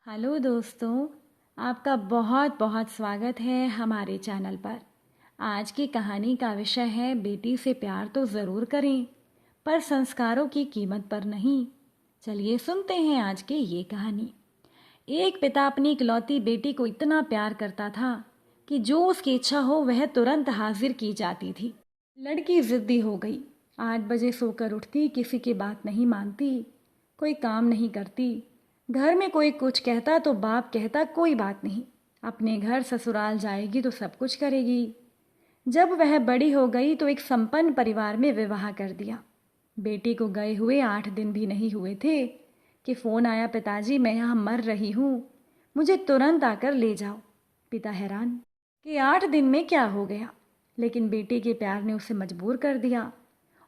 Hello दोस्तों, आपका बहुत बहुत स्वागत है हमारे चैनल पर। आज की कहानी का विषय है बेटी से प्यार तो ज़रूर करें पर संस्कारों की कीमत पर नहीं। चलिए सुनते हैं आज की ये कहानी। एक पिता अपनी इकलौती बेटी को इतना प्यार करता था कि जो उसकी इच्छा हो वह तुरंत हाजिर की जाती थी। लड़की ज़िद्दी हो गई। 8 बजे सोकर उठती, किसी की बात नहीं मानती, कोई काम नहीं करती। घर में कोई कुछ कहता तो बाप कहता कोई बात नहीं, अपने घर ससुराल जाएगी तो सब कुछ करेगी। जब वह बड़ी हो गई तो एक संपन्न परिवार में विवाह कर दिया। बेटी को गए हुए 8 दिन भी नहीं हुए थे कि फ़ोन आया, पिताजी मैं यहाँ मर रही हूँ, मुझे तुरंत आकर ले जाओ। पिता हैरान कि 8 दिन में क्या हो गया, लेकिन बेटी के प्यार ने उसे मजबूर कर दिया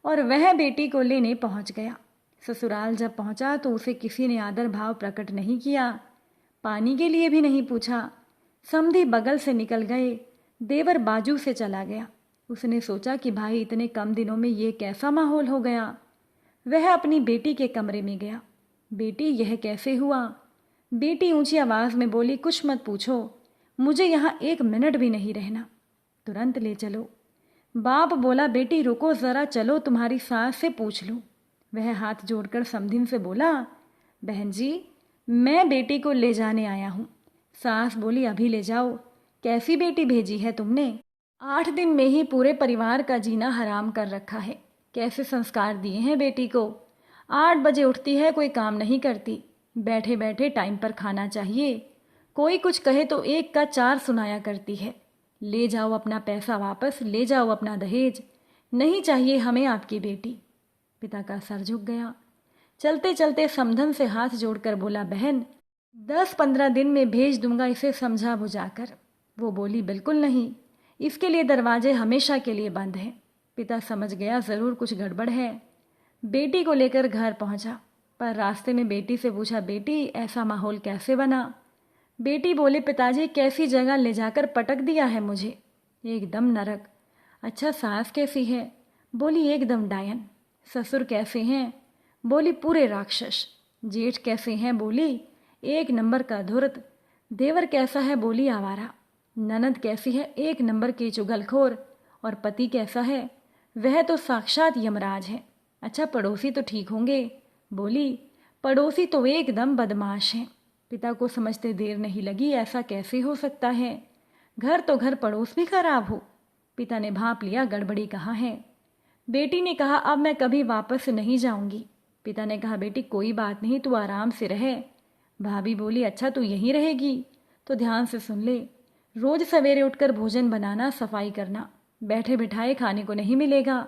और वह बेटी को लेने पहुँच गया। ससुराल जब पहुंचा तो उसे किसी ने आदर भाव प्रकट नहीं किया, पानी के लिए भी नहीं पूछा। समधी बगल से निकल गए, देवर बाजू से चला गया। उसने सोचा कि भाई इतने कम दिनों में ये कैसा माहौल हो गया। वह अपनी बेटी के कमरे में गया। बेटी यह कैसे हुआ? बेटी ऊंची आवाज में बोली, कुछ मत पूछो, मुझे यहाँ 1 मिनट भी नहीं रहना, तुरंत ले चलो। बाप बोला, बेटी रुको ज़रा, चलो तुम्हारी सास से पूछ लूँ। वह हाथ जोड़कर समधिन से बोला, बहन जी मैं बेटी को ले जाने आया हूँ। सास बोली, अभी ले जाओ, कैसी बेटी भेजी है तुमने? 8 दिन में ही पूरे परिवार का जीना हराम कर रखा है। कैसे संस्कार दिए हैं बेटी को। 8 बजे उठती है, कोई काम नहीं करती, बैठे बैठे टाइम पर खाना चाहिए, कोई कुछ कहे तो 1 का 4 सुनाया करती है। ले जाओ अपना पैसा वापस, ले जाओ अपना दहेज, नहीं चाहिए हमें आपकी बेटी। पिता का सर झुक गया। चलते चलते समधन से हाथ जोड़कर बोला, बहन 10-15 दिन में भेज दूंगा इसे समझा बुझाकर। वो बोली, बिल्कुल नहीं, इसके लिए दरवाजे हमेशा के लिए बंद हैं। पिता समझ गया ज़रूर कुछ गड़बड़ है। बेटी को लेकर घर पहुंचा, पर रास्ते में बेटी से पूछा, बेटी ऐसा माहौल कैसे बना? बेटी बोले, पिताजी कैसी जगह ले जाकर पटक दिया है मुझे, एकदम नरक। अच्छा सास कैसी है? बोली, एकदम डायन। ससुर कैसे हैं? बोली, पूरे राक्षस। जेठ कैसे हैं? बोली, 1 नंबर का धुर्त। देवर कैसा है? बोली, आवारा। ननद कैसी है? 1 नंबर की चुगलखोर। और पति कैसा है? वह तो साक्षात यमराज है। अच्छा पड़ोसी तो ठीक होंगे? बोली, पड़ोसी तो एकदम बदमाश हैं। पिता को समझते देर नहीं लगी, ऐसा कैसे हो सकता है? घर तो घर, पड़ोस भी खराब हो। पिता ने भांप लिया, गड़बड़ी कहाँ है? बेटी ने कहा, अब मैं कभी वापस नहीं जाऊंगी। पिता ने कहा, बेटी कोई बात नहीं, तू आराम से रहे। भाभी बोली, अच्छा तू यहीं रहेगी? तो ध्यान से सुन ले, रोज सवेरे उठकर भोजन बनाना, सफाई करना, बैठे बिठाए खाने को नहीं मिलेगा।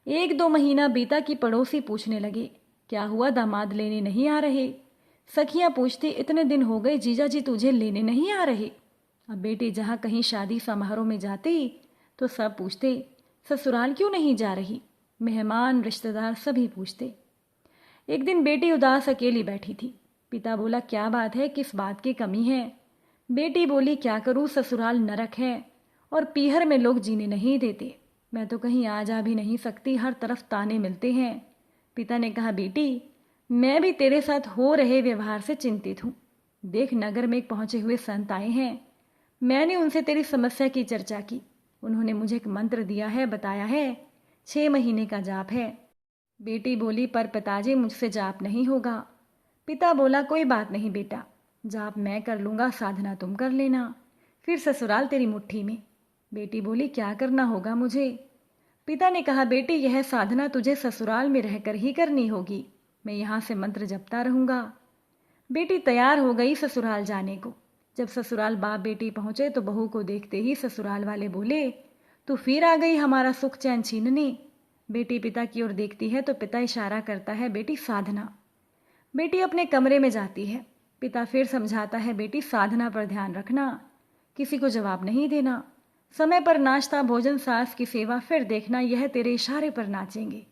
1-2 महीना बीता कि पड़ोसी पूछने लगे, क्या हुआ, दामाद लेने नहीं आ रहे? सखियां पूछती, इतने दिन हो गए जीजा जी तुझे लेने नहीं आ रहे। अब बेटी जहाँ कहीं शादी समारोह में जाती तो सब पूछते, ससुराल क्यों नहीं जा रही? मेहमान रिश्तेदार सभी पूछते। एक दिन बेटी उदास अकेली बैठी थी। पिता बोला, क्या बात है, किस बात की कमी है? बेटी बोली, क्या करूं, ससुराल नरक है और पीहर में लोग जीने नहीं देते, मैं तो कहीं आ जा भी नहीं सकती, हर तरफ ताने मिलते हैं। पिता ने कहा, बेटी मैं भी तेरे साथ हो रहे व्यवहार से चिंतित हूँ। देख नगर में एक पहुंचे हुए संत आए हैं, मैंने उनसे तेरी समस्या की चर्चा की। उन्होंने मुझे एक मंत्र दिया है, बताया है 6 महीने का जाप है। बेटी बोली, पर पिताजी मुझसे जाप नहीं होगा। पिता बोला, कोई बात नहीं बेटा, जाप मैं कर लूँगा, साधना तुम कर लेना, फिर ससुराल तेरी मुट्ठी में। बेटी बोली, क्या करना होगा मुझे? पिता ने कहा, बेटी यह साधना तुझे ससुराल में रहकर ही करनी होगी, मैं यहाँ से मंत्र जपता रहूँगा। बेटी तैयार हो गई ससुराल जाने को। जब ससुराल बाप बेटी पहुंचे तो बहू को देखते ही ससुराल वाले बोले, तू फिर आ गई हमारा सुख चैन छीनने। बेटी पिता की ओर देखती है तो पिता इशारा करता है, बेटी साधना। बेटी अपने कमरे में जाती है। पिता फिर समझाता है, बेटी साधना पर ध्यान रखना, किसी को जवाब नहीं देना, समय पर नाश्ता भोजन, सास की सेवा, फिर देखना यह तेरे इशारे पर नाचेंगे।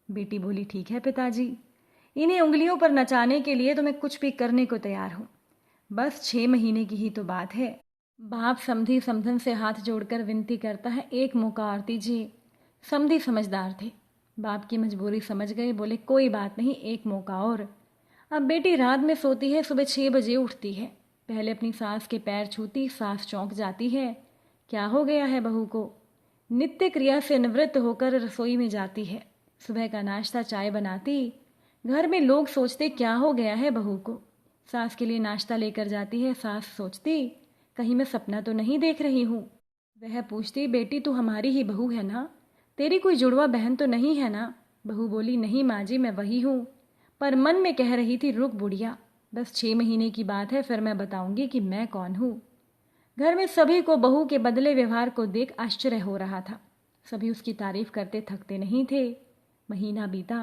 बेटी बोली, ठीक है पिताजी, इन्हीं उंगलियों पर नचाने के लिए तो मैं कुछ भी करने को तैयार हूँ, बस 6 महीने की ही तो बात है। बाप समधी समधन से हाथ जोड़कर विनती करता है, एक मौका और दीजिए। समधी समझदार थे, बाप की मजबूरी समझ गए, बोले कोई बात नहीं, एक मौका और। अब बेटी रात में सोती है, सुबह 6 बजे उठती है। पहले अपनी सास के पैर छूती, सास चौंक जाती है। क्या हो गया है बहू को? नित्य क्रिया से निवृत्त होकर रसोई में जाती है। सुबह का नाश्ता चाय बनाती। घर में लोग सोचते क्या हो गया है बहू को। सास के लिए नाश्ता लेकर जाती है। सास सोचती कहीं मैं सपना तो नहीं देख रही हूँ। वह पूछती बेटी तू हमारी ही बहू है ना, तेरी कोई जुड़वा बहन तो नहीं है ना? बहू बोली नहीं माँ जी, मैं वही हूँ। पर मन में कह रही थी रुक बुढ़िया, बस 6 महीने की बात है, फिर मैं बताऊंगी कि मैं कौन हूँ। घर में सभी को बहू के बदले व्यवहार को देख आश्चर्य हो रहा था। सभी उसकी तारीफ करते थकते नहीं थे। महीना बीता।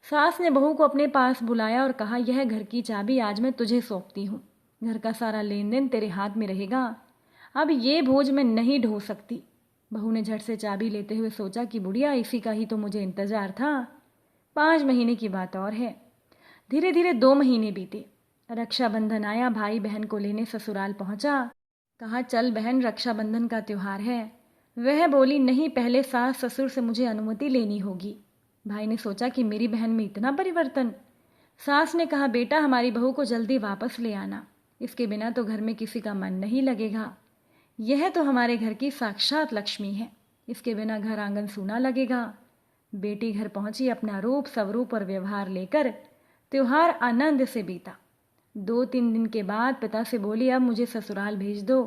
सास ने बहू को अपने पास बुलाया और कहा यह घर की चाबी आज मैं तुझे सौंपती हूँ। घर का सारा लेन देन तेरे हाथ में रहेगा। अब ये बोझ मैं नहीं ढो सकती। बहू ने झट से चाबी लेते हुए सोचा कि बुढ़िया इसी का ही तो मुझे इंतजार था। 5 महीने की बात और है। धीरे धीरे 2 महीने बीते। रक्षाबंधन आया। भाई बहन को लेने ससुराल पहुंचा। कहा चल बहन, रक्षाबंधन का त्योहार है। वह बोली नहीं, पहले सास ससुर से मुझे अनुमति लेनी होगी। भाई ने सोचा कि मेरी बहन में इतना परिवर्तन। सास ने कहा बेटा हमारी बहू को जल्दी वापस ले आना, इसके बिना तो घर में किसी का मन नहीं लगेगा। यह तो हमारे घर की साक्षात लक्ष्मी है, इसके बिना घर आंगन सूना लगेगा। बेटी घर पहुंची अपना रूप स्वरूप और व्यवहार लेकर। त्योहार आनंद से बीता। 2-3 दिन के बाद पिता से बोली अब मुझे ससुराल भेज दो।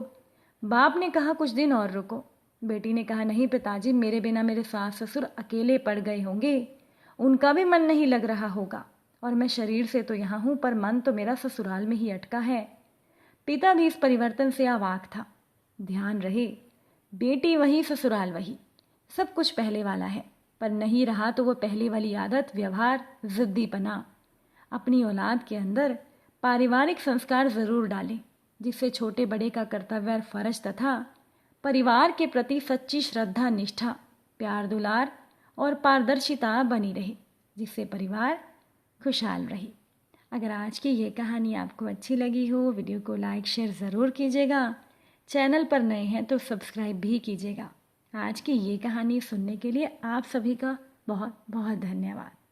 बाप ने कहा कुछ दिन और रुको। बेटी ने कहा नहीं पिताजी, मेरे बिना मेरे सास ससुर अकेले पड़ गए होंगे, उनका भी मन नहीं लग रहा होगा, और मैं शरीर से तो यहाँ हूँ पर मन तो मेरा ससुराल में ही अटका है। पिता भी इस परिवर्तन से अवाक था। ध्यान रहे, बेटी वही ससुराल वही, सब कुछ पहले वाला है, पर नहीं रहा तो वो पहले वाली आदत, व्यवहार, जिद्दीपना। अपनी औलाद के अंदर पारिवारिक संस्कार जरूर डालें, जिससे छोटे बड़े का कर्तव्य और फर्ज तथा परिवार के प्रति सच्ची श्रद्धा, निष्ठा, प्यार दुलार और पारदर्शिता बनी रहे, जिससे परिवार खुशहाल रहे। अगर आज की ये कहानी आपको अच्छी लगी हो, वीडियो को लाइक शेयर ज़रूर कीजिएगा। चैनल पर नए हैं तो सब्सक्राइब भी कीजिएगा। आज की ये कहानी सुनने के लिए आप सभी का बहुत बहुत धन्यवाद।